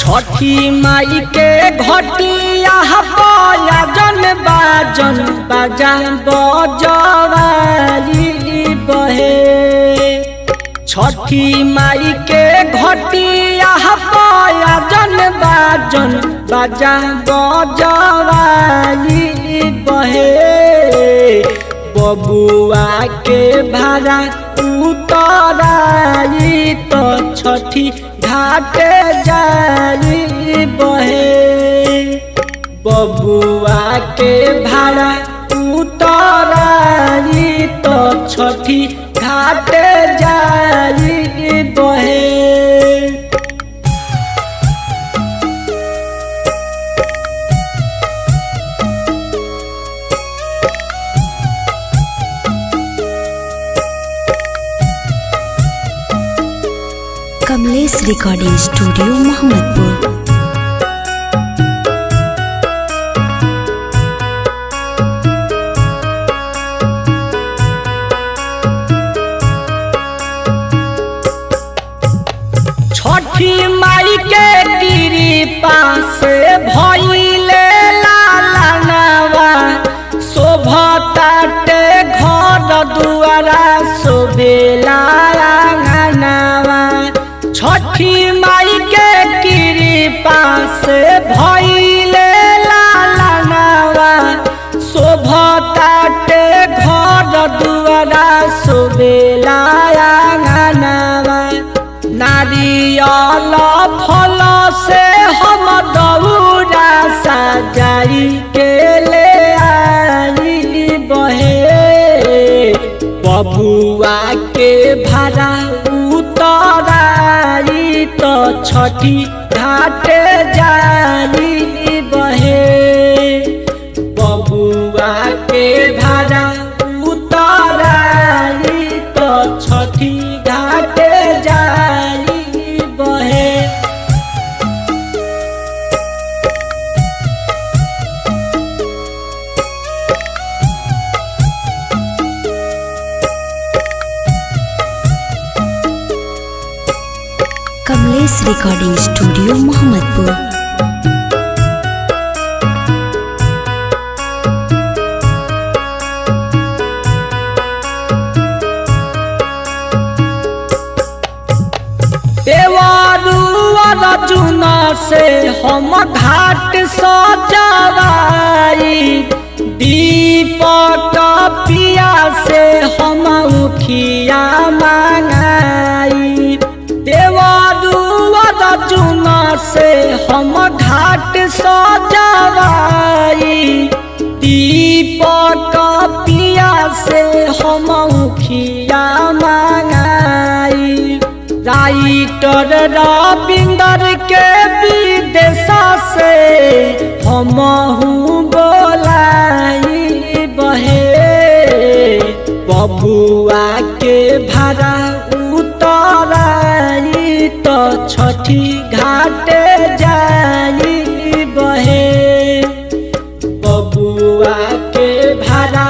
छठी माई के घटिया जन बाजन बाजा बजवाई बहे। छठी माई के घटिया जन बाजन बाजा बजवाई बहे। बबुआ के भाड़ा उतराई तो छठी घाटे जाई बहे। बबुआ के भाड़ा उतराई तो छठी घाटे जाई बहे। Kamlesh recording studio Mohammadpur. छठी माई के कृपा से भइले लालनवा शोभताटे घर दुआरा शोभेला आंगनवा। छठी माई के कृपा से भइले लालनवा शोभताटे घर दुआरा शोभेला आंगनवा। नारियल फल से हम दौरा सजाई के ले आई बहे। बबुआ के भाड़ा उतराई तो छठी घाटे जाई बहे। बबुआ के भाड़ा उतराई तो छठी घाटे जाई बहे। Kamlesh recording studio Mohammadpur. अर्जुन से हम घाट सजवाई। दीपक पिया से हम उखिया मांगाई। अर्जुन से हम घाट सजवाई। दीपक पिया से हम उखिया मांगाई। राइटर रविंदर के विदेश से हम बोलाई बहे। बबुआ के भाड़ा उतराई तो छठी घाटे जाई बहे। बबुआ के भाड़ा